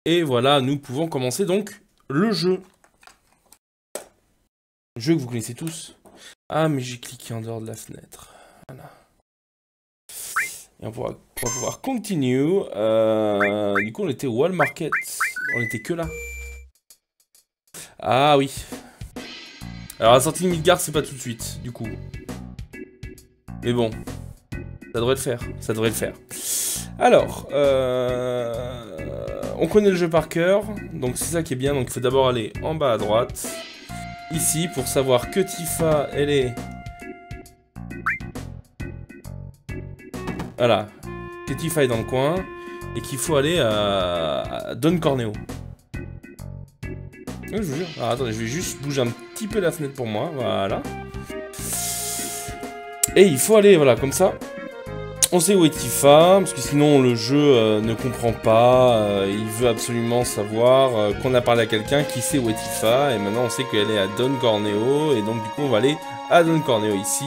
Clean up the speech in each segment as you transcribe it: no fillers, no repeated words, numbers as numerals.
Et voilà, nous pouvons commencer donc le jeu. Jeu que vous connaissez tous. Ah, mais j'ai cliqué en dehors de la fenêtre. Voilà. Et on va pouvoir continue. Du coup, on était au Wall Market. On était que là. Ah oui. Alors, la sortie de Midgard, c'est pas tout de suite, du coup. Mais bon. Ça devrait le faire. Ça devrait le faire. Alors, on connaît le jeu par cœur. Donc, c'est ça qui est bien. Donc, il faut d'abord aller en bas à droite. Ici, pour savoir que Tifa, elle est... Voilà. Que Tifa est dans le coin. Et qu'il faut aller à Don Corneo. Je vous jure. Alors, attendez, je vais juste bouger un petit peu la fenêtre pour moi. Voilà. Et il faut aller, voilà, comme ça. On sait où est Tifa, parce que sinon le jeu ne comprend pas. Il veut absolument savoir qu'on a parlé à quelqu'un qui sait où est Tifa. Et maintenant on sait qu'elle est à Don Corneo. Et donc du coup on va aller à Don Corneo ici.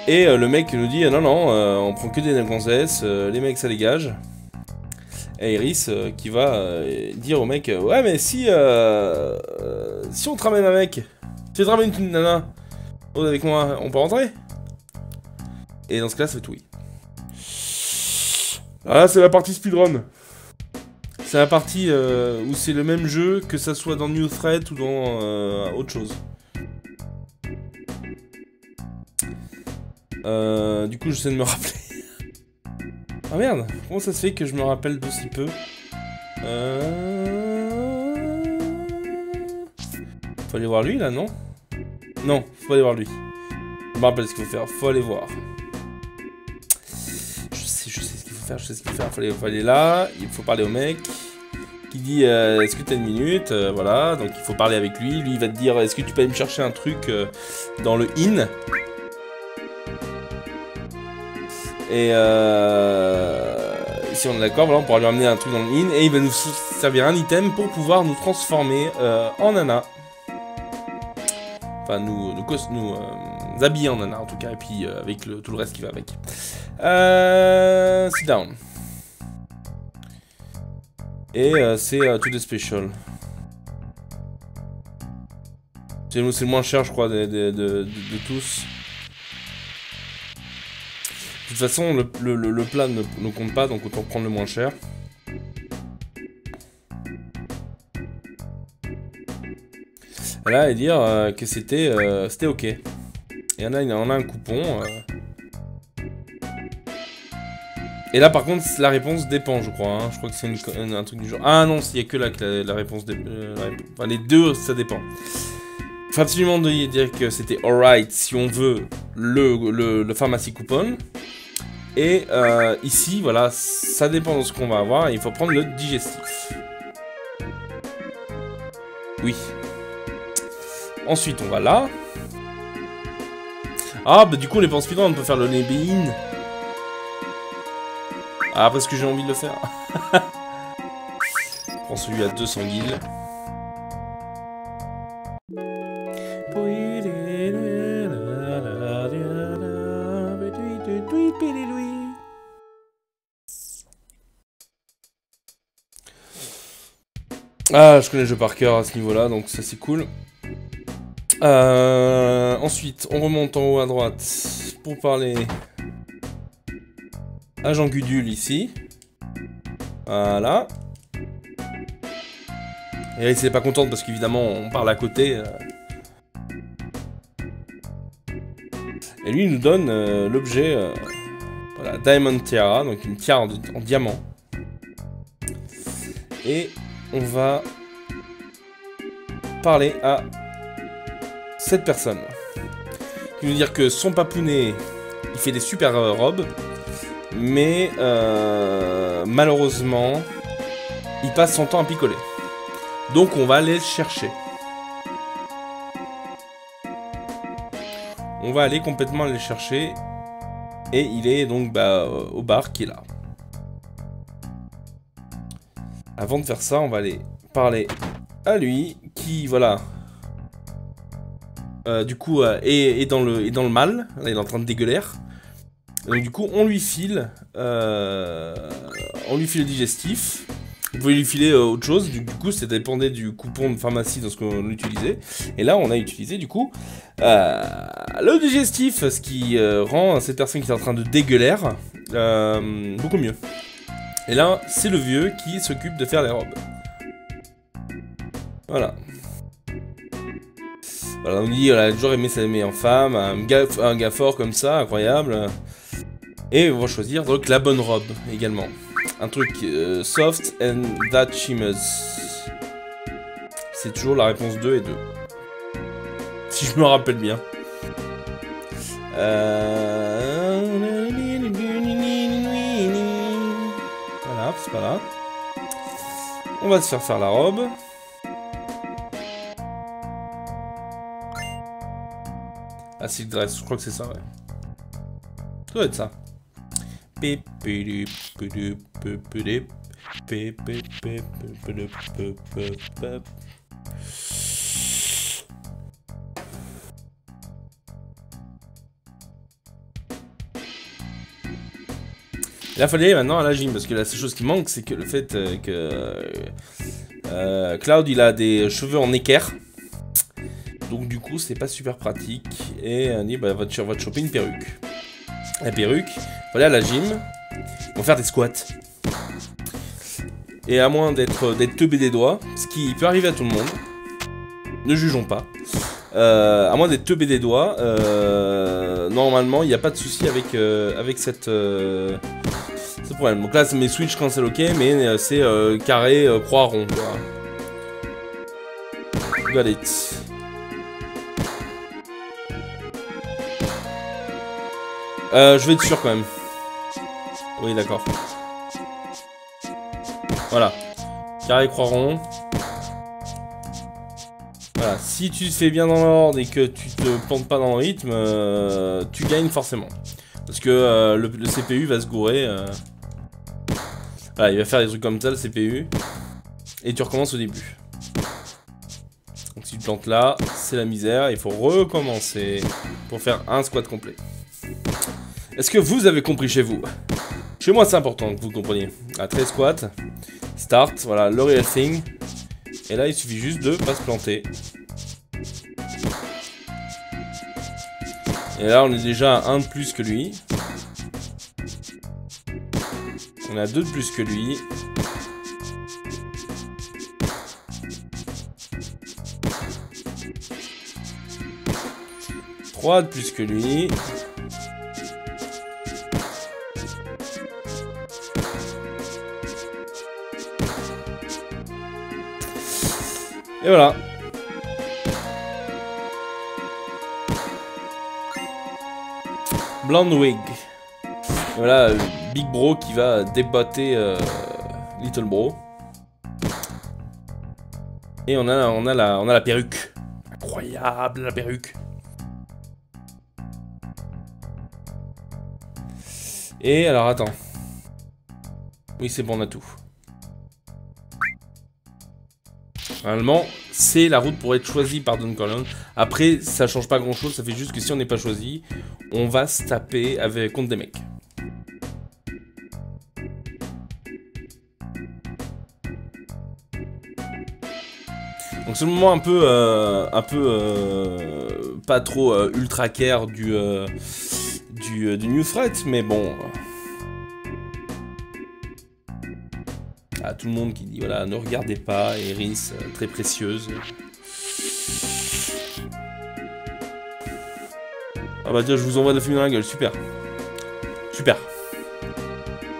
Et le mec nous dit non, non, on prend que des gonzesses. Les mecs ça dégage. Et Iris qui va dire au mec ouais mais si on te ramène un mec, si tu te ramènes une nana avec moi, on peut rentrer? Et dans ce cas, ça fait oui. Alors là, c'est la partie speedrun. C'est la partie où c'est le même jeu, que ça soit dans New Threat ou dans autre chose. Du coup, j'essaie de me rappeler. Ah merde, comment ça se fait que je me rappelle d'aussi peu? Faut aller voir lui, là, non? Non, faut aller voir lui. Je me rappelle ce qu'il faut faire, faut aller voir. Je sais ce qu'il faut faire, je sais ce qu'il faut faire. Faut aller là, il faut parler au mec qui dit est-ce que t'as une minute, voilà, donc il faut parler avec lui. Lui il va te dire est-ce que tu peux aller me chercher un truc dans le inn. Et si on est d'accord, voilà, on pourra lui ramener un truc dans le inn et il va nous servir un item pour pouvoir nous transformer en nana. Enfin nous habiller en nana en tout cas, et puis avec tout le reste qui va avec. Sit down. Et c'est tout des special. C'est le moins cher je crois de tous. De toute façon le plat ne compte pas, donc autant prendre le moins cher. Là et dire que c'était ok. Et il en a un coupon. Et là par contre la réponse dépend je crois, hein. Je crois que c'est un truc du genre... Ah non, il n'y a que là que la réponse dépend. Enfin les deux ça dépend. Il faut absolument dire que c'était alright si on veut le pharmacie coupon. Et ici voilà, ça dépend de ce qu'on va avoir et il faut prendre le digestif. Oui. Ensuite on va là. Ah bah du coup on est pas en speedrun, on peut faire le lébéine. Ah, parce que j'ai envie de le faire. Je prends celui à 200 guilds. Ah, je connais le jeu par cœur à ce niveau-là, donc ça c'est cool. Ensuite, on remonte en haut à droite pour parler à Jean Gudule ici. Voilà. Et Iris n'est pas contente parce qu'évidemment on parle à côté. Et lui il nous donne l'objet voilà, Diamond Tiara, donc une tiare en diamant. Et on va parler à cette personne. Qui veut dire que son papounet, il fait des super robes. Mais malheureusement, il passe son temps à picoler. Donc on va aller le chercher. On va aller complètement aller le chercher. Et il est donc au bar qui est là. Avant de faire ça, on va aller parler à lui. Qui, voilà. Du coup, est dans le mal. Là, il est en train de dégueuler. Donc du coup, on lui file le digestif Vous pouvez lui filer autre chose, du coup ça dépendait du coupon de pharmacie dans ce qu'on utilisait. Et là on a utilisé du coup le digestif, ce qui rend cette personne qui est en train de dégueuler beaucoup mieux. Et là c'est le vieux qui s'occupe de faire les robes. Voilà. Voilà, on dit elle a toujours aimé sa meilleure femme, un gars fort comme ça, incroyable. Et on va choisir donc la bonne robe également. Un truc soft and that shimmers. C'est toujours la réponse 2 et 2. Si je me rappelle bien. Voilà, c'est pas là. On va se faire la robe. Ah, c'est le dress, je crois que c'est ça, ouais. Ça doit être ça. Là, il fallait aller maintenant à la gym, parce que la seule chose qui manque, c'est que le fait que Cloud, il a des cheveux en équerre. Donc du coup, c'est pas super pratique. Et on dit, bah, va te choper une perruque. La perruque, il fallait aller à la gym. On va faire des squats. Et à moins d'être teubé des doigts, ce qui peut arriver à tout le monde, ne jugeons pas. À moins d'être teubé des doigts, normalement, il n'y a pas de souci avec ce problème. Donc là, mes switch cancel ok, mais c'est carré, croix, rond. Got it. Je vais être sûr quand même. Oui, d'accord. Voilà. Carré, croix, rond. Voilà. Si tu te fais bien dans l'ordre et que tu te plantes pas dans le rythme, tu gagnes forcément. Parce que le CPU va se gourer. Voilà, il va faire des trucs comme ça, le CPU. Et tu recommences au début. Donc si tu te plantes là, c'est la misère. Il faut recommencer pour faire un squat complet. Est-ce que vous avez compris chez vous? Chez moi, c'est important que vous compreniez. À 13 squats, start, voilà, le real thing. Et là, il suffit juste de pas se planter. Et là, on est déjà à 1 de plus que lui. On a 2 de plus que lui. Trois de plus que lui. Et voilà. Blonde wig. Voilà, Big Bro qui va déboîter Little Bro. Et on a la perruque. Incroyable la perruque. Et alors attends. Oui, c'est bon, on a tout. Normalement, c'est la route pour être choisie par Don Corleone. Après, ça change pas grand chose, ça fait juste que si on n'est pas choisi, on va se taper contre des mecs. Donc c'est le moment un peu pas trop ultra care du New Threat, mais bon. À tout le monde qui dit voilà, ne regardez pas, Eris, très précieuse. Ah bah tiens, je vous envoie de la fumée dans la gueule, super. Super.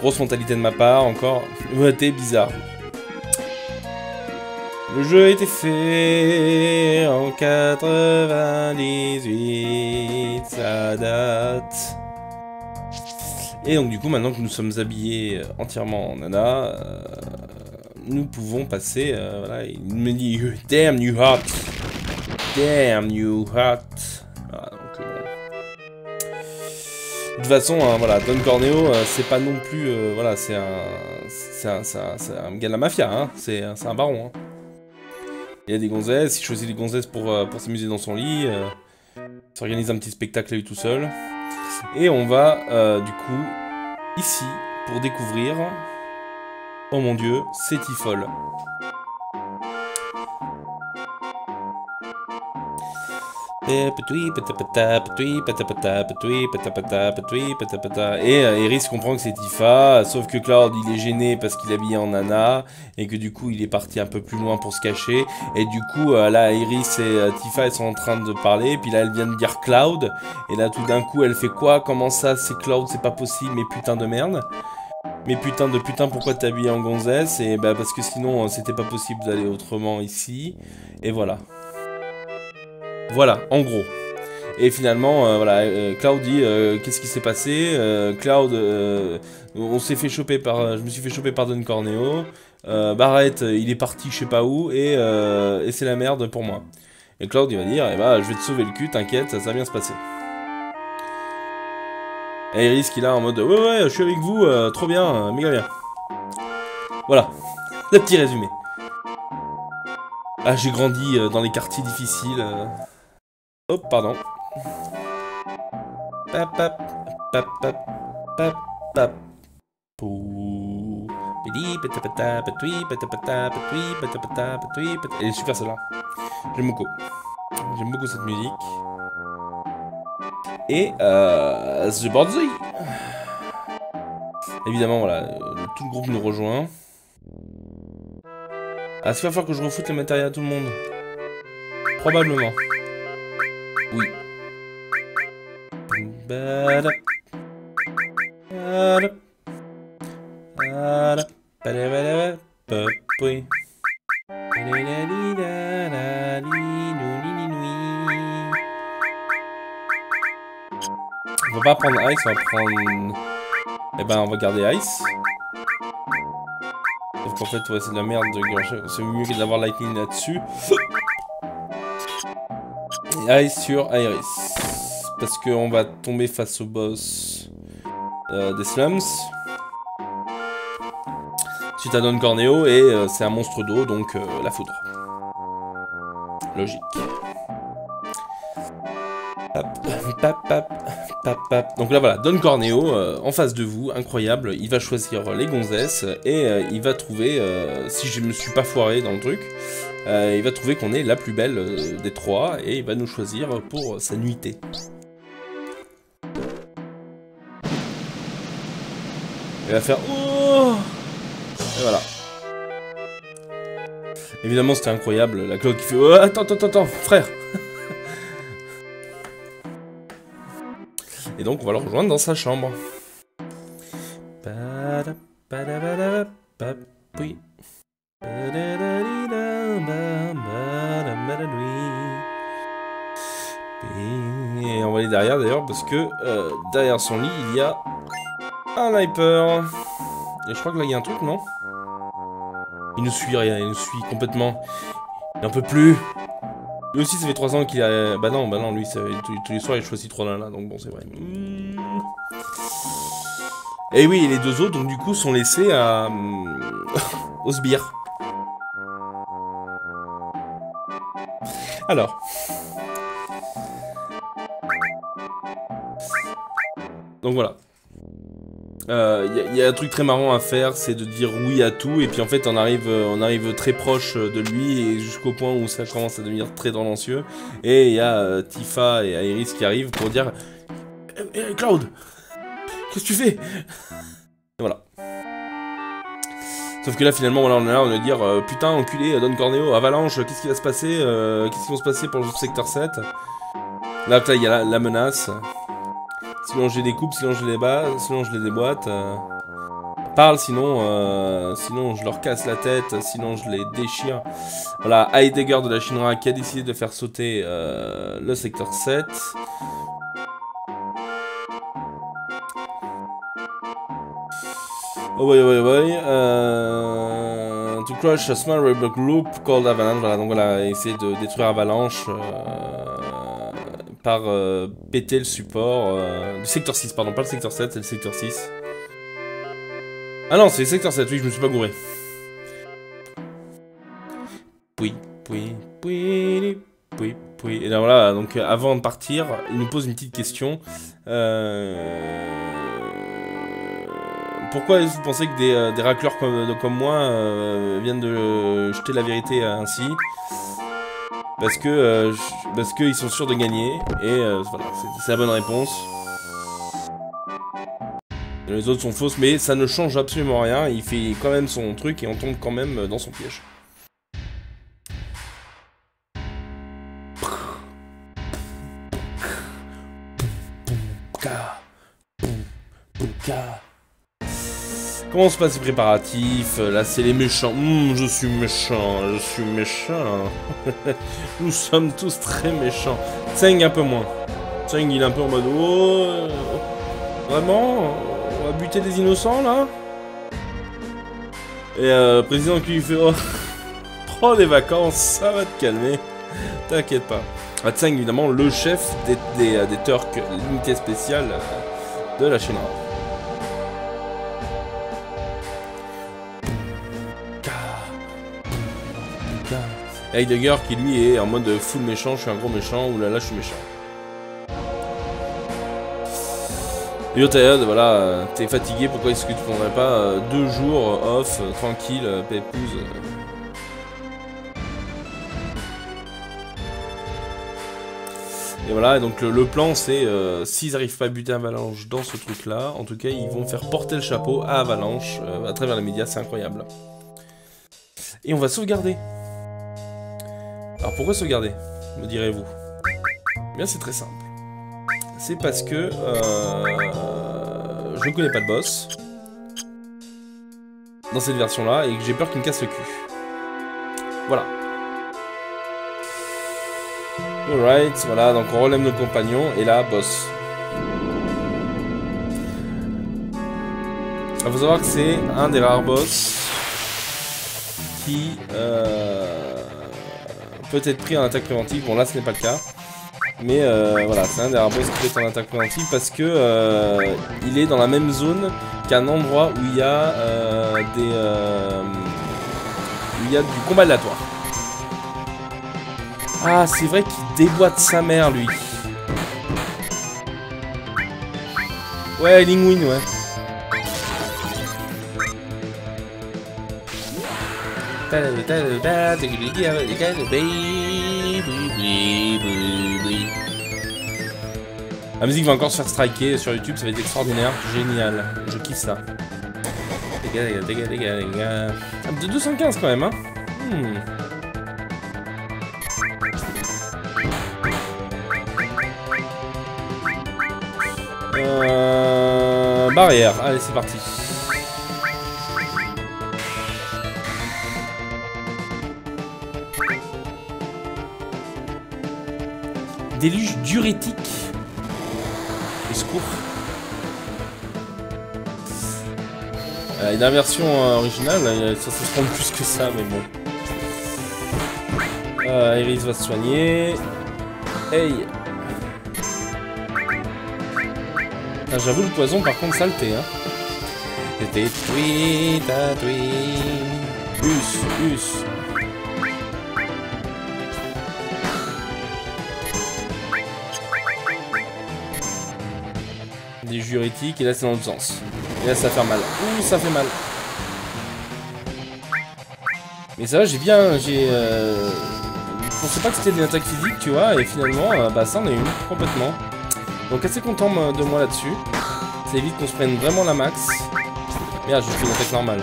Grosse mentalité de ma part, encore. T'es bizarre. Le jeu a été fait en 98, ça date. Et donc du coup, maintenant que nous sommes habillés entièrement en nana, nous pouvons passer, voilà, il me dit « Damn you hot !» Damn you hot. Voilà, donc bon. De toute façon, hein, voilà, Don Corneo, c'est pas non plus, voilà, c'est un gars de la mafia, hein, c'est un baron, hein. Il y a des gonzesses, il choisit des gonzesses pour s'amuser dans son lit, s'organise un petit spectacle à lui tout seul. Et on va, du coup, ici, pour découvrir Oh mon dieu, c'est Tifol. Et Iris comprend que c'est Tifa, sauf que Cloud il est gêné parce qu'il est habillé en nana, et que du coup il est parti un peu plus loin pour se cacher, et du coup là Iris et Tifa elles sont en train de parler, et puis là elle vient de dire Cloud, et là tout d'un coup elle fait quoi? Comment ça c'est Cloud? C'est pas possible, mais putain de merde. Mais putain de putain, pourquoi t'es habillé en gonzesse? Et bah parce que sinon c'était pas possible d'aller autrement ici, et voilà. Voilà, en gros. Et finalement, voilà, Cloud dit qu'est-ce qui s'est passé? Cloud, on s'est fait choper par, je me suis fait choper par Don Corneo. Barrett, il est parti je sais pas où et c'est la merde pour moi. Et Cloud il va dire, eh bah, je vais te sauver le cul, t'inquiète, ça va bien se passer. Et Iris qui est là en mode, ouais, je suis avec vous, trop bien, méga bien. Voilà, le petit résumé. Ah, j'ai grandi dans les quartiers difficiles. Hop, pardon. Pap, pap, pap, pap, pap, pap. Pou. Elle est super celle-là. J'aime beaucoup. J'aime beaucoup cette musique. Et The Birdsey. Évidemment, voilà, tout le groupe nous rejoint. Ah, c'est va falloir que je refoute le matériel à tout le monde. Probablement. Oui. On va pas prendre Ice, on va prendre... Eh ben, on va garder Ice. Sauf qu'en fait, ouais, c'est de la merde. C'est mieux que d'avoir Lightning là-dessus. Et Ice sur Iris. Parce qu'on va tomber face au boss des Slums. Suite à Don Corneo, et c'est un monstre d'eau, donc la foudre. Logique. Donc là voilà, Don Corneo en face de vous, incroyable, il va choisir les gonzesses et il va trouver, si je me suis pas foiré dans le truc, il va trouver qu'on est la plus belle des trois et il va nous choisir pour sa nuitée. Il va faire oh, et voilà. Évidemment c'était incroyable, la Claude qui fait oh, attends, frère. Et donc on va le rejoindre dans sa chambre. Et on va aller derrière d'ailleurs parce que derrière son lit il y a un sniper. Et je crois que là il y a un truc, non? Il nous suit rien, il nous suit complètement. Il n'en peut plus. Lui aussi ça fait 3 ans qu'il a... Bah non, lui tous les soirs il choisit 3 nanas, donc bon c'est vrai. Et oui, et les deux autres donc du coup sont laissés à... au sbire. Alors... Donc voilà. Il y a un truc très marrant à faire, c'est de dire oui à tout, et puis en fait on arrive très proche de lui, et jusqu'au point où ça commence à devenir très tendancieux, et il y a Tifa et Iris qui arrivent pour dire Cloud, qu'est-ce que tu fais? Et voilà. Sauf que là finalement voilà, on est là, on va dire putain enculé, Don Corneo, Avalanche, qu'est-ce qui va se passer? Qu'est-ce qui va se passer pour le secteur 7? Là il y a la menace. Sinon je les découpe, sinon je les bats, sinon je les déboîte. Parle, sinon je leur casse la tête, sinon je les déchire. Voilà, Heidegger de la Shinra qui a décidé de faire sauter le secteur 7. Oh ouais. To crush a small rebel group called Avalanche. Voilà, donc voilà, essayer de détruire Avalanche. Par péter le support du secteur 6, pardon, pas le secteur 7, c'est le secteur 6. Ah non, c'est le secteur 7, oui, je me suis pas gouré. Oui. Et là voilà, donc avant de partir, il nous pose une petite question. pourquoi vous pensez que des racleurs comme moi viennent de jeter la vérité ainsi? Parce que ils sont sûrs de gagner, et voilà, c'est la bonne réponse. Et les autres sont fausses, mais ça ne change absolument rien, il fait quand même son truc et on tombe quand même dans son piège. Comment se passent les préparatifs? Là, c'est les méchants. Je suis méchant, je suis méchant. Nous sommes tous très méchants. Tseng un peu moins. Tseng, il est un peu en mode... Oh, vraiment? On va buter des innocents, là? Et le président qui lui fait... Oh, prends des vacances, ça va te calmer. T'inquiète pas. Tseng, évidemment, le chef des Turcs, l'unité spéciale de la Chine. Heidegger qui lui est en mode full méchant, je suis un gros méchant, oulala je suis méchant. Yotaïd, voilà, t'es fatigué, pourquoi est-ce que tu prendrais pas 2 jours off, tranquille, pépouze. Et voilà, donc le plan c'est, s'ils n'arrivent pas à buter Avalanche dans ce truc là, en tout cas ils vont faire porter le chapeau à Avalanche à travers les médias, c'est incroyable. Et on va sauvegarder. Alors pourquoi sauvegarder, me direz-vous? Eh bien c'est très simple. C'est parce que je connais pas le boss dans cette version là et que j'ai peur qu'il me casse le cul. Voilà. Alright, voilà, donc on relève nos compagnons et là, boss. Il faut savoir que c'est un des rares boss qui peut être pris en attaque préventive. Bon là ce n'est pas le cas. Mais voilà, c'est un des rares boss qui peut être en attaque préventive parce que il est dans la même zone qu'un endroit où il y a du combat aléatoire. Ah, c'est vrai qu'il déboîte sa mère, lui. Ouais, Lingwin, ouais. La musique va encore se faire striker sur YouTube, ça va être extraordinaire, génial, je kiffe ça. De 215 quand même, hein. Barrière, allez c'est parti. Déluge diurétique. Au secours. Et dans la version originale, ça se prend plus que ça, mais bon. Iris va se soigner. Hey. Ah, j'avoue le poison par contre saleté hein. C'était tweet à tweet. Us. Des diurétiques et là c'est dans l'autre sens. Et là ça va faire mal. Ouh ça fait mal. Mais ça va je pensais pas que c'était des attaques physiques tu vois et finalement bah ça en est une complètement. Donc assez content de moi là-dessus. Ça évite qu'on se prenne vraiment la max. Merde, je fais une attaque normale.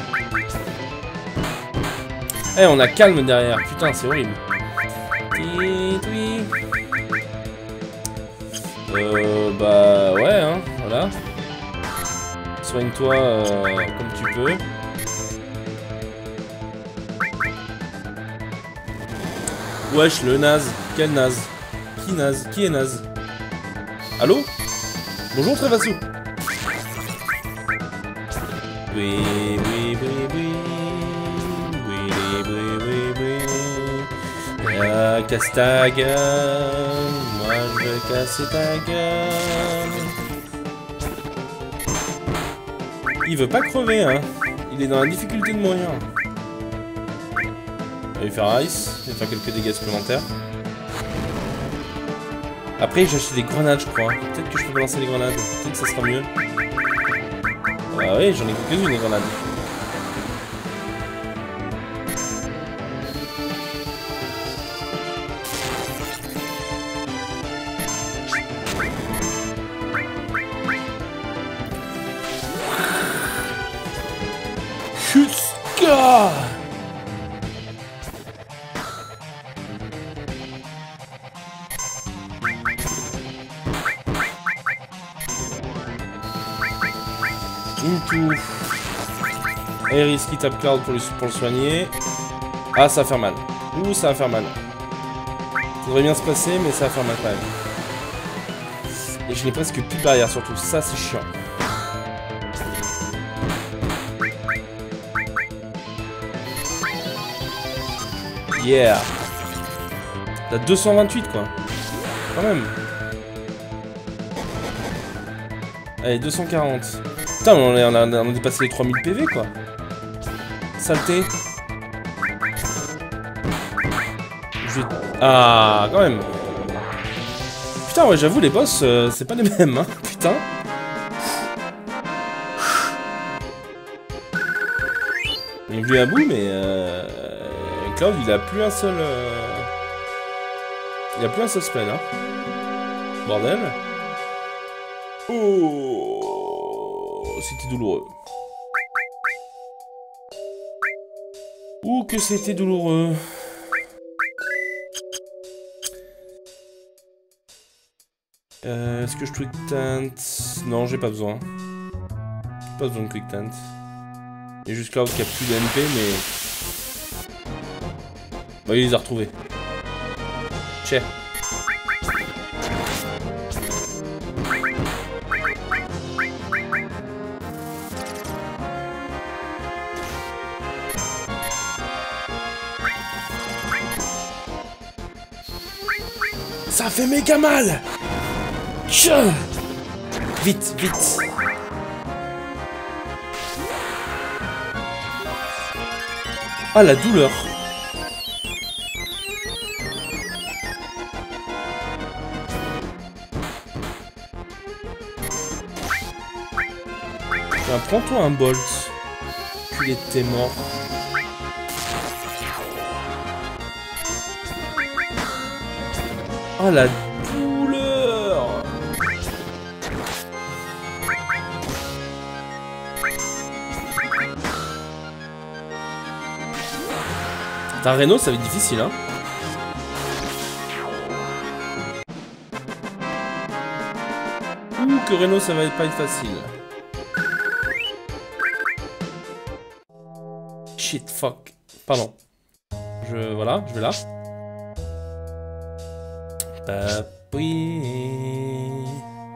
Eh, on a calme derrière. Putain, c'est horrible. Bah ouais, hein, voilà. Soigne-toi comme tu peux. Wesh, le naze. Quel naze? Qui naze? Qui est naze? Allô? Bonjour Trévassou. Oui. Casse ta gueule. Moi je vais casser ta gueule. Il veut pas crever hein. Il est dans la difficulté de mourir. Il va lui faire ice. Il va faire quelques dégâts supplémentaires. Après j'ai acheté des grenades je crois. Peut-être que je peux balancer les grenades. Peut-être que ça sera mieux. Ah oui, j'en ai quelques-unes, les grenades. Chuska! Into. Aeris qui tape Cloud pour le soigner. Ah, ça va faire mal. Ouh, ça va faire mal. Ça devrait bien se passer, mais ça va faire mal quand même. Et je n'ai presque plus de barrière surtout. Ça, c'est chiant. Yeah. T'as 228 quoi. Quand même. Allez, 240. Putain, on a dépassé les 3000 PV quoi. Saleté. Ah, quand même. Putain, ouais, j'avoue, les boss, c'est pas les mêmes, hein. Putain. On est venu à bout, mais Cloud, il a plus un seul. Il a plus un seul spell, hein. Bordel. Oh, c'était douloureux. Ouh, que c'était douloureux. Est-ce que je quick tent? Non, j'ai pas besoin. Pas besoin de quick tent. Il y a juste Cloud qui a plus de MP, mais... Bah, il les a retrouvés. Tchè. Ça fait méga mal! Tchè. Vite, vite! Ah, la douleur! Tiens, prends-toi un bolt. Qu'il était mort. Oh, la douleur! T'as Reno, ça va être difficile, hein. Ouh, que Reno, ça va pas être facile. Shit, fuck. Pardon. Voilà, je vais là. Oui.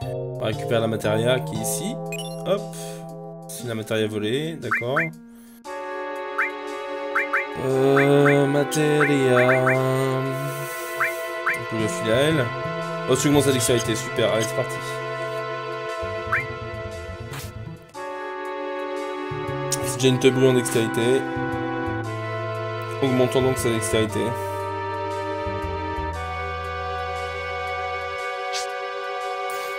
On va récupérer la matéria qui est ici. Hop. C'est la matéria volée, d'accord. Matéria. On peut le filer à elle. Oh, tu commences sa dextérité, super. Allez, c'est parti. C'est déjà une teubrie en dextérité. Augmentons donc sa dextérité.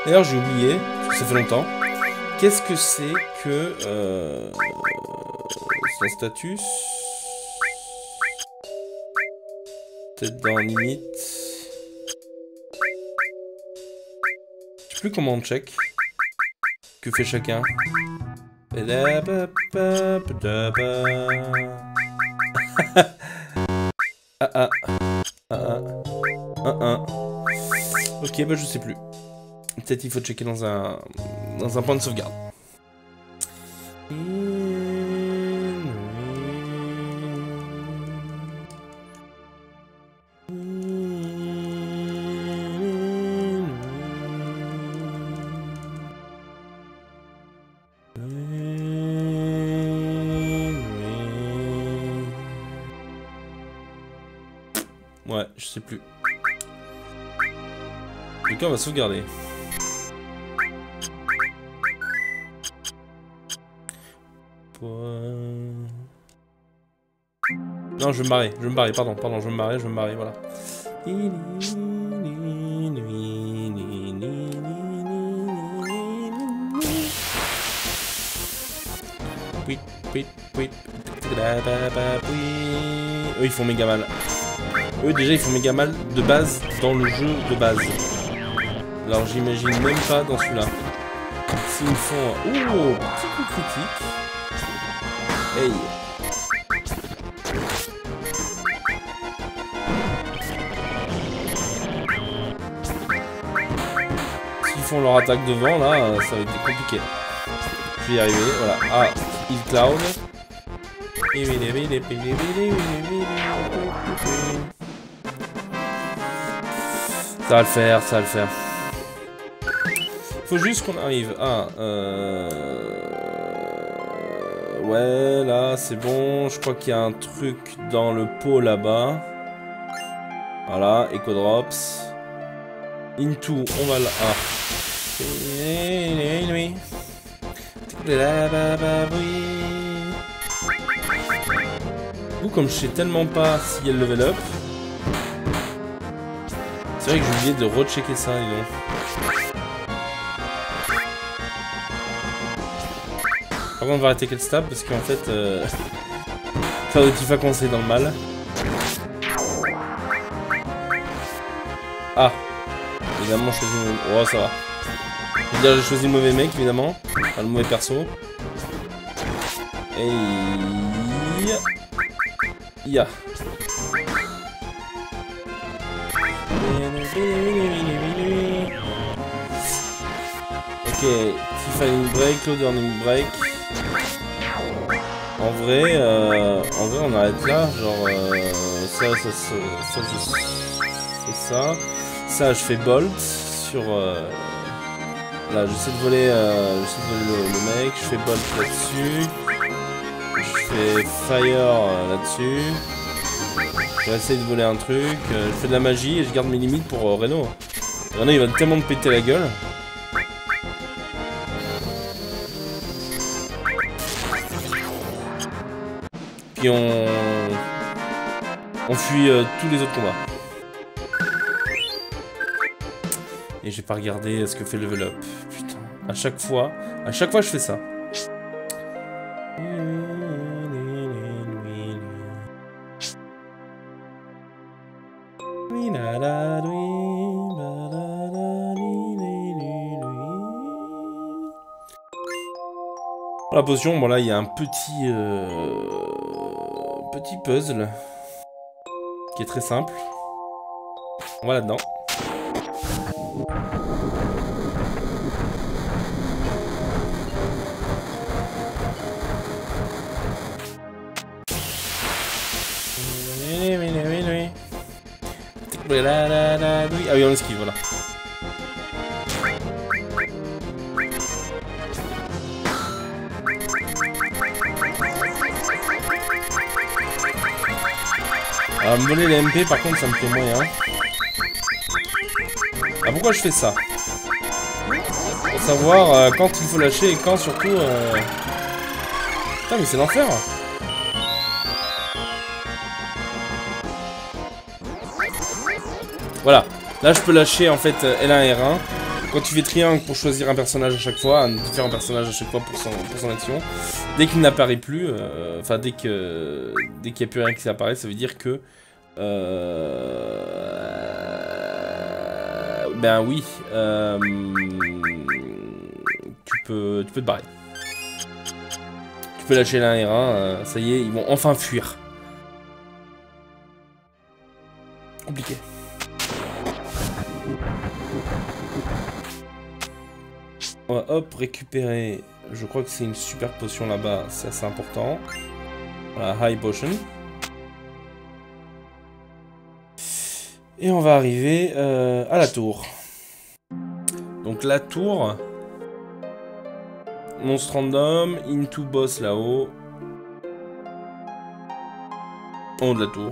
D'ailleurs, j'ai oublié, parce que ça fait longtemps. Qu'est-ce que c'est que son status? Peut-être dans limite. Je sais plus comment on check. Que fait chacun? Ok, bah je sais plus. Peut-être il faut checker dans un point de sauvegarde. Ouais, je sais plus. En tout cas, on va sauvegarder. Non, je vais me barrer, pardon, je vais me barrer, voilà. Eux, ils font méga mal. Eux, déjà, ils font méga mal de base dans le jeu de base. Alors, j'imagine même pas dans celui-là. S'ils font un... Oh, petit coup critique. Hey. S'ils font leur attaque devant, là, ça va être compliqué. Je vais y arriver, voilà. Ah, Heal Cloud. Ça va le faire, ça va le faire. Faut juste qu'on arrive à... Ouais, là, c'est bon. Je crois qu'il y a un truc dans le pot là-bas. Voilà, Echo Drops. Into, on va là. Ah. Comme je sais tellement pas s'il y a le level up. C'est vrai que j'ai oublié de rechecker ça, dis donc. Par contre, on va arrêter qu'elle stab parce qu'en fait, faire de Tifa quand c'est dans le mal. Ah, évidemment, je choisis le... Oh, ça va. Je veux dire, j'ai choisi le mauvais mec, évidemment. Enfin, le mauvais perso. Et... Ya. Ok, Tifa break, Cloud earning break. En vrai, on arrête là. Genre, ça, je fais ça. Ça, je fais Bolt sur. Là, j'essaie de voler, le mec. Je fais Bolt là-dessus. Je fais Fire là-dessus. Je vais essayer de voler un truc. Je fais de la magie et je garde mes limites pour Reno. Reno, il va tellement me péter la gueule. Puis on fuit tous les autres combats. Et j'ai pas regardé ce que fait le level up. Putain, à chaque fois je fais ça. La potion, bon là il y a un petit puzzle qui est très simple. On va là-dedans. Ah oui, on esquive, voilà. Alors, me voler les MP, par contre, ça me fait moyen. Ah, pourquoi je fais ça? Pour savoir quand il faut lâcher et quand, surtout... Putain, mais c'est l'enfer! Voilà. Là, je peux lâcher, en fait, L1 R1. Quand tu fais triangle pour choisir un personnage à chaque fois, un différent personnage à chaque fois pour son action, dès qu'il n'apparaît plus, enfin dès qu'il n'y a plus rien qui apparaît, ça veut dire que ben oui, tu peux te barrer. Tu peux lâcher l'un R1, ça y est, ils vont enfin fuir. Compliqué. On va hop récupérer, je crois que c'est une super potion là-bas, c'est assez important. Voilà, High Potion. Et on va arriver à la tour. Donc la tour, monstre random, into boss là-haut. En haut de la tour.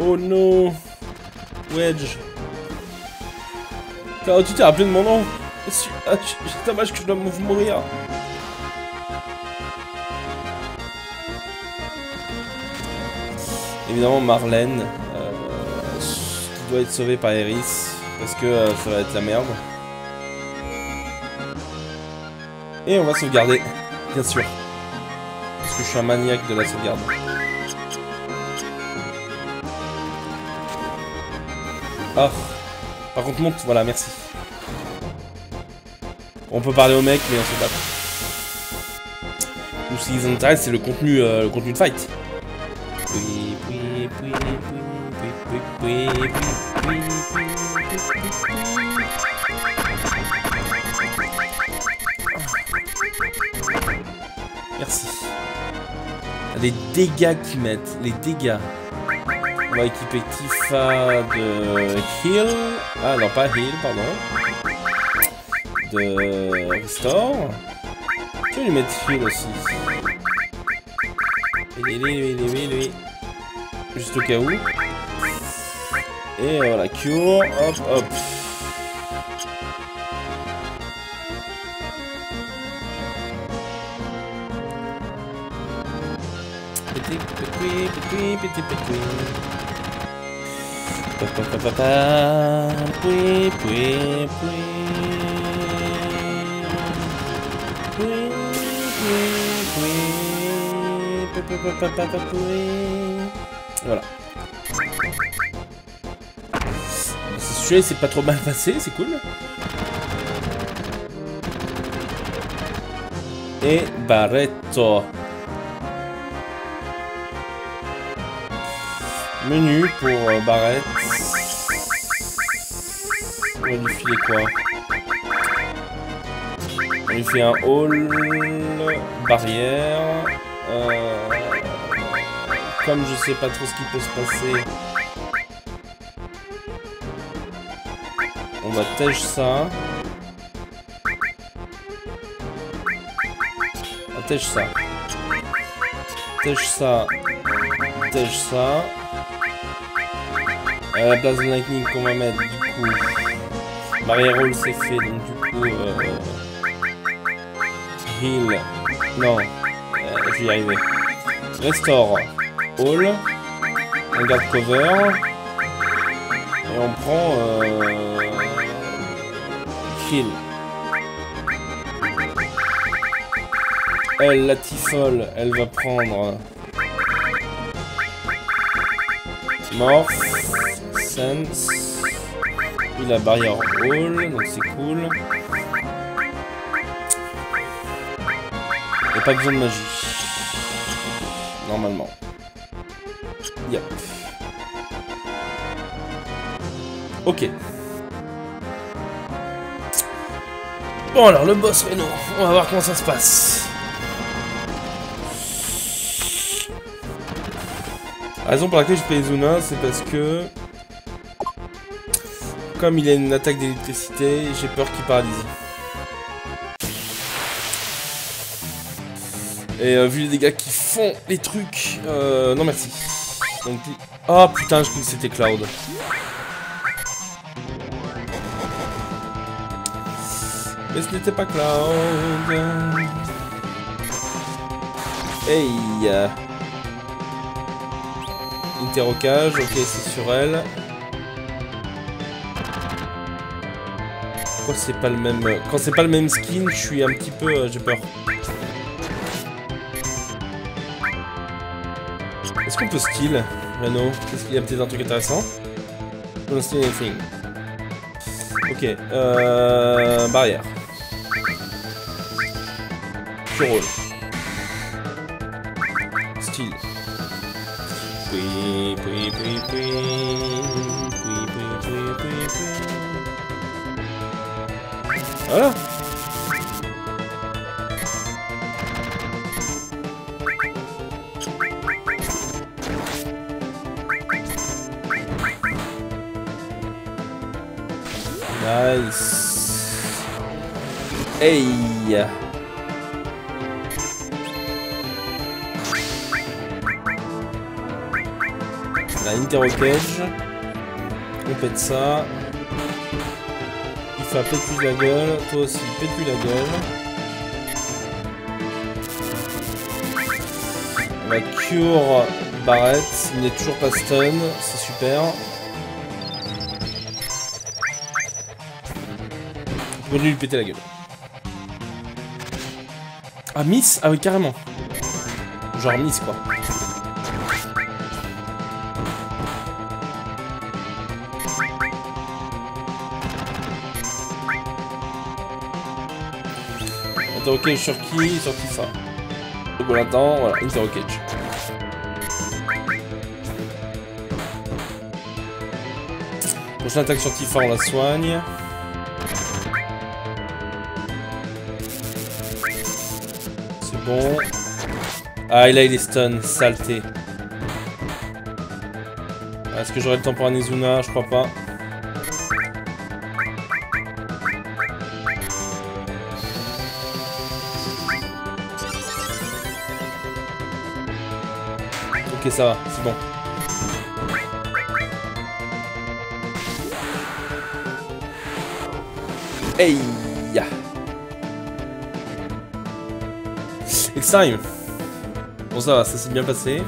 Oh non. Wedge. Car tu t'es rappelé de mon nom. C'est dommage que je dois mourir. Évidemment Marlène qui doit être sauvée par Eris parce que ça va être la merde. Et on va sauvegarder, bien sûr. Parce que je suis un maniaque de la sauvegarde. Ah. Par contre monte, voilà, merci. On peut parler au mec mais on se bat. Tout ce qui nous intéresse c'est le contenu de fight. Merci. Les dégâts qu'ils mettent, les dégâts. On va équiper Tifa de heal. Ah non, pas heal, pardon. De restore. Tu vas lui mettre heal aussi. Oui. Juste au cas où. Et voilà, cure. Hop, hop. Voilà. Celui-là, c'est pas trop mal passé, c'est cool. Et Barretto. Menu pour Barrett. On va lui filer quoi? On lui fait un hall, barrière. Comme je sais pas trop ce qui peut se passer, on va tèche ça. Tèche ça. Tèche ça. Tèche ça. À la place de lightning qu'on va mettre, du coup, barrière roll c'est fait, donc du coup, heal, non, je vais y arriver. Restore, all, on garde cover, et on prend heal. Elle, la Tifole, elle va prendre Morph. Sense. Il a barrière all, donc c'est cool. Et pas besoin de magie. Normalement. Yep. Ok. Bon alors le boss Reno, on va voir comment ça se passe. La raison pour laquelle je paye Zuna, c'est parce que comme il a une attaque d'électricité, j'ai peur qu'il paralyse. Et vu les dégâts qui font les trucs... non merci. Donc, oh putain, je crois que c'était Cloud. Mais ce n'était pas Cloud. Hey. Interrocage, ok c'est sur elle. Quand c'est pas le même, skin, je suis un petit peu, j'ai peur. Est-ce qu'on peut steal, Reno? Qu'est-ce qu'il y a peut-être un truc intéressant? Don't steal anything. Ok, barrière. Pure roll. Steal. Voilà. Nice. Hey. Interro Cage. On pète ça. IFA, pète-lui la gueule. Toi aussi, pète-lui la gueule. On va cure Barrett. Il n'est toujours pas stun. C'est super. On va lui péter la gueule. Ah, miss? Ah oui, carrément. Genre miss, quoi. Interro Cage sur qui? Sur Tifa. Donc on l'attend, voilà, Interro Cage. Prochaine attaque sur Tifa, on la soigne. C'est bon. Ah, et là il est stun, saleté. Est-ce que j'aurai le temps pour un Izuna? Je crois pas. Ok, ça va, c'est bon. Hey ya. X-Time. Bon, ça va, ça s'est bien passé.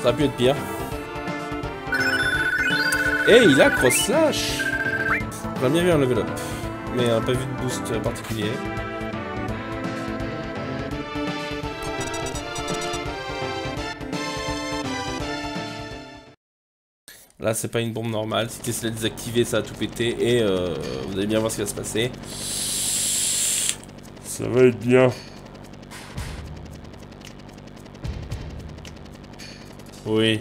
Ça aurait pu être pire. Hey, il a cross slash. On a bien vu un level up. Mais on n'a pas vu de boost particulier. Là, c'est pas une bombe normale. Si tu essaies de la désactiver, ça va tout péter. Et vous allez bien voir ce qui va se passer. Ça va être bien. Oui.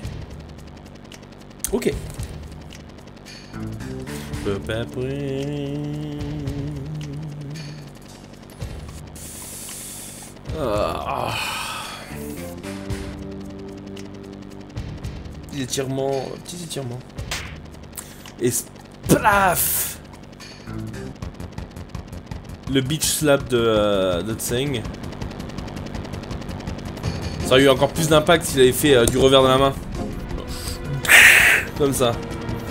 Ok. Ah. Petits étirements, petits étirements. Et splaf. Le beach slap de Tseng. Ça aurait eu encore plus d'impact s'il avait fait du revers de la main. Comme ça.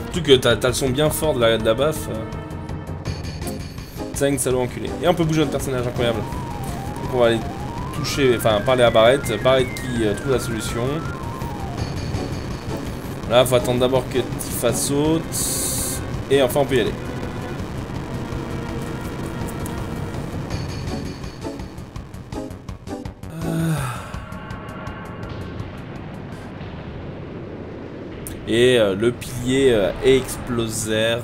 Surtout que t'as le son bien fort de la baffe. Tseng, salaud enculé. Et on peut bouger notre personnage, incroyable. Donc on va aller toucher, enfin parler à Barrett. Barrett qui trouve la solution. Là, faut attendre d'abord que Tifa saute. Et enfin, on peut y aller. Et le pilier explosère.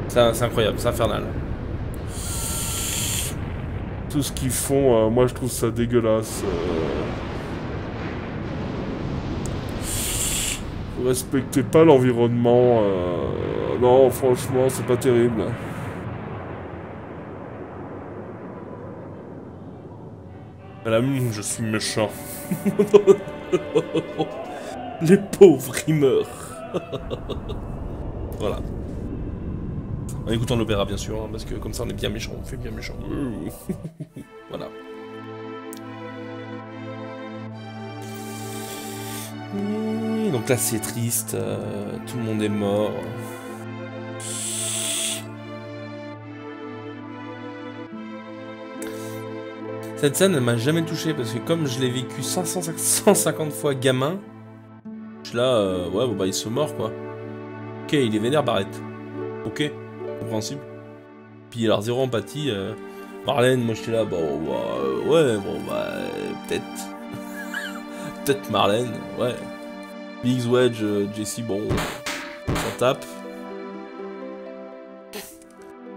C'est incroyable, c'est infernal. Tout ce qu'ils font, moi je trouve ça dégueulasse. Vous respectez pas l'environnement. Non, franchement, c'est pas terrible. Madame, je suis méchant. Les pauvres, ils meurent. Voilà. En écoutant l'opéra, bien sûr, hein, parce que comme ça on est bien méchant, on fait bien méchant. Voilà. Et donc là c'est triste, tout le monde est mort. Cette scène elle m'a jamais touché parce que comme je l'ai vécu 150 fois gamin, je suis là, ouais bon bah il se mord quoi. Ok, il est vénère Barrett. Ok. Compréhensible. Puis alors zéro empathie. Marlène, moi j'étais là, bon bah, ouais, bon bah peut-être. Peut-être Marlène, ouais. Biggs, Wedge, Jesse, bon, on s'en tape.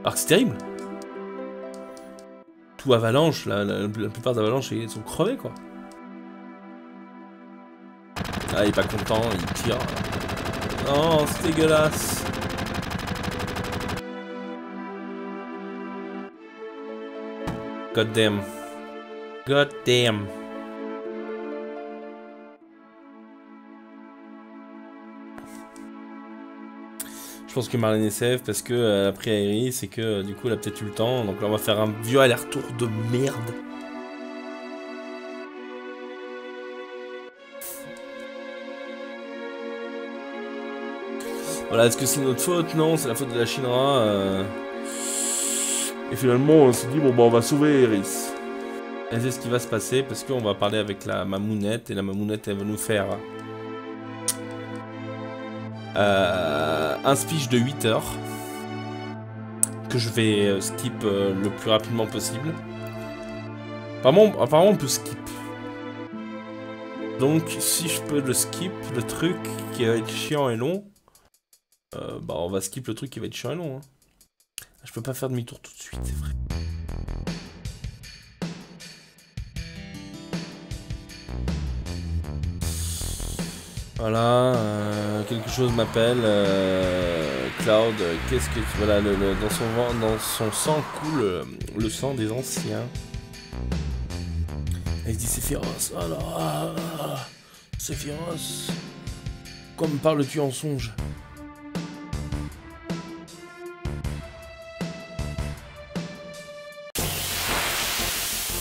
Alors que c'est terrible. Tout Avalanche, la plupart d'Avalanche ils sont crevés quoi. Ah il est pas content, il tire. Non, c'est dégueulasse. God damn. God damn. Je pense que Marlène SF parce que elle a pris Aeris et que du coup elle a peut-être eu le temps. Donc là on va faire un vieux aller-retour de merde. Voilà, est-ce que c'est notre faute? Non, c'est la faute de la Shinra. Et finalement on s'est dit bon bah on va sauver Aeris. Et c'est ce qui va se passer parce qu'on va parler avec la mamounette et la mamounette elle va nous faire un speech de 8 heures que je vais skip le plus rapidement possible. Apparemment on peut skip. Donc si je peux le skip, le truc qui va être chiant et long, bah on va skip le truc qui va être chiant et long. Hein. Je peux pas faire demi-tour tout de suite, c'est vrai. Voilà, quelque chose m'appelle Cloud. Qu'est-ce que tu... Voilà, dans son sang coule le sang des anciens. Et il se dit c'est féroce. Alors, c'est féroce. Comme parles-tu en songe?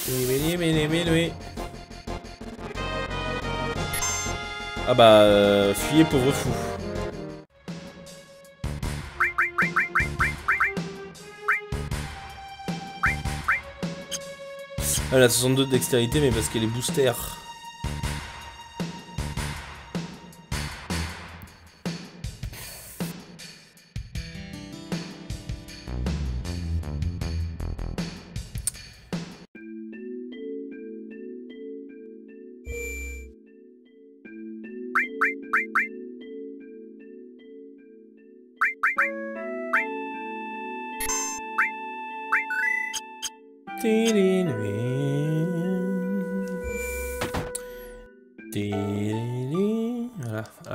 Oui. Ah bah, fuyez pauvre fou. Elle a 62 de dextérité, mais parce qu'elle est booster.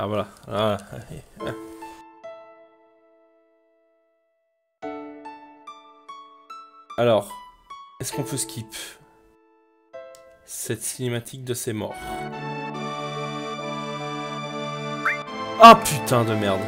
Voilà, alors voilà. Alors, est-ce qu'on peut skip cette cinématique de ses morts? Ah putain de merde.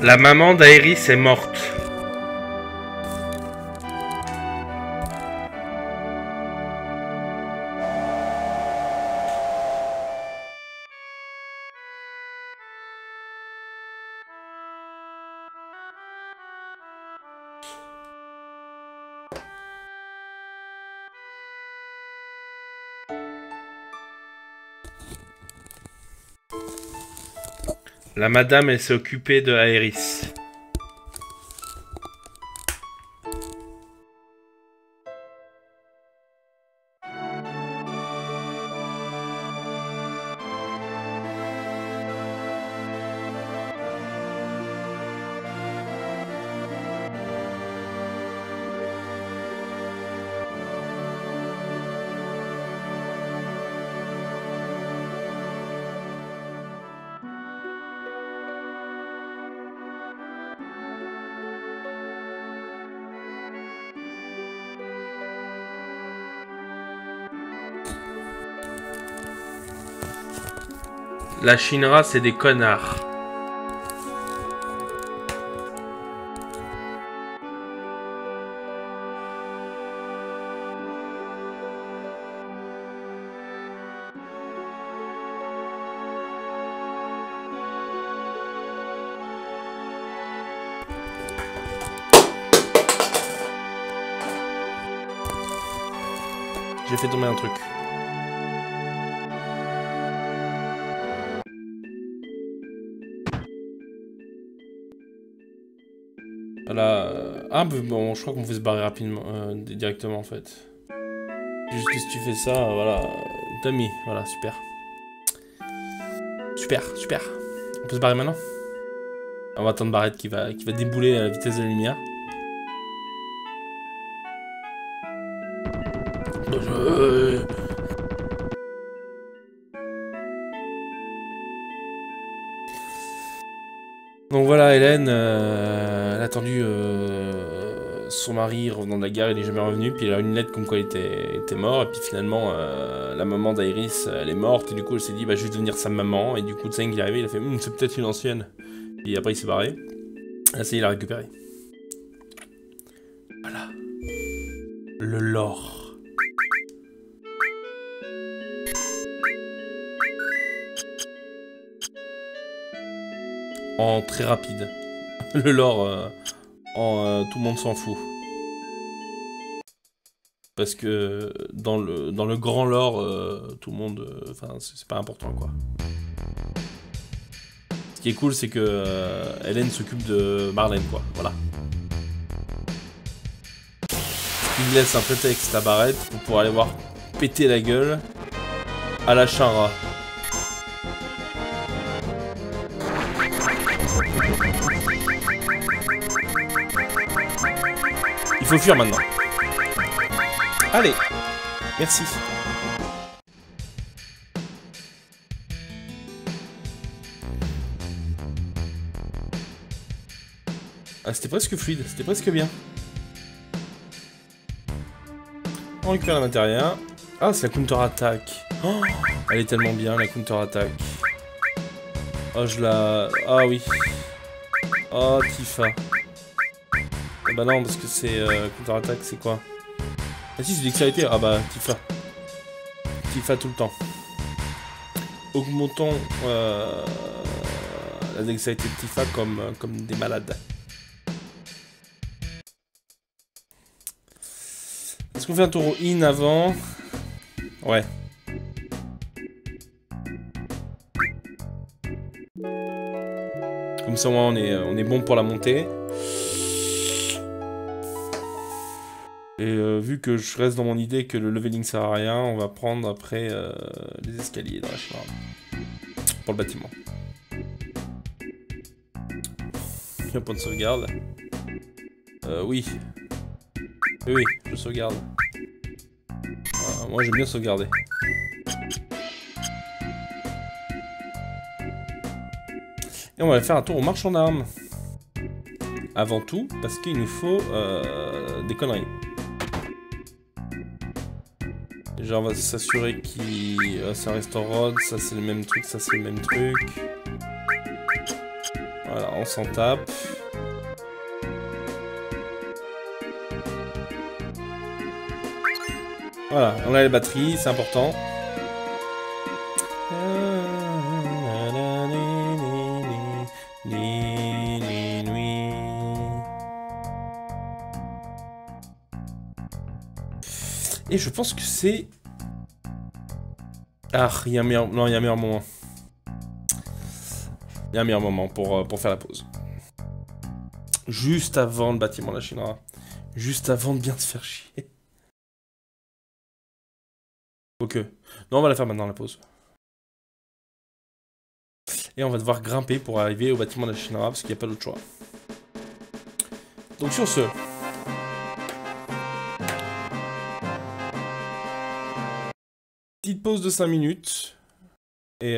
La maman d'Aeris est morte. La madame, elle s'est occupée de Aeris. La Shinra, c'est des connards. J'ai fait tomber un truc. Voilà. Ah, bon, je crois qu'on peut se barrer rapidement, directement en fait. Juste que si tu fais ça, voilà. Dummy, voilà, super. Super, super. On peut se barrer maintenant? On va attendre Barrett qui va débouler à la vitesse de la lumière. Donc voilà, Hélène, elle a attendu son mari revenant de la guerre, il est jamais revenu, puis elle a eu une lettre comme quoi il était mort, et puis finalement, la maman d'Iris, elle est morte, et du coup elle s'est dit, bah je vais devenir sa maman, et du coup Tseng il est arrivé, il a fait, c'est peut-être une ancienne, et après il s'est barré, là c'est il l'a récupéré. Voilà. Le lore. En très rapide. Le lore, tout le monde s'en fout. Parce que dans le grand lore, tout le monde... Enfin, c'est pas important, quoi. Ce qui est cool, c'est que Hélène s'occupe de Marlène, quoi. Voilà. Il laisse un prétexte à Barrett pour pouvoir aller voir péter la gueule à la Shara. Il faut fuir maintenant. Allez, merci. Ah, c'était presque fluide, c'était presque bien. On récupère la matériel. Ah, c'est la counter-attaque. Oh, elle est tellement bien, la counter-attaque. Oh, je la... Ah oui. Oh, Tifa. Ah bah non, parce que c'est... counter-attaque, c'est quoi? Ah si, c'est dextérité. Ah bah, Tifa. Tifa tout le temps. Augmentons la dextérité de Tifa comme des malades. Est-ce qu'on fait un tour in avant? Ouais. Comme ça, au moins, on est bon pour la montée. Et vu que je reste dans mon idée que le leveling sert à rien, on va prendre après les escaliers dans la chambre. Pour le bâtiment. Un point de sauvegarde. Oui. Oui, je sauvegarde. Moi j'aime bien sauvegarder. Et on va faire un tour au marchand d'armes. Avant tout, parce qu'il nous faut des conneries. Déjà on va s'assurer qu'il... c'est un restaurant, ça c'est le même truc, ça c'est le même truc. Voilà, on s'en tape. Voilà, on a les batteries, c'est important. Et je pense que c'est... Ah, il y a un meilleur... Non, il y a un meilleur moment. Il y a un meilleur moment pour faire la pause. Juste avant le bâtiment de la Shinra. Juste avant de bien se faire chier. Ok. Non, on va la faire maintenant, la pause. Et on va devoir grimper pour arriver au bâtiment de la Shinra, parce qu'il n'y a pas d'autre choix. Donc sur ce... Petite pause de 5 minutes. Et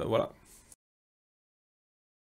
voilà.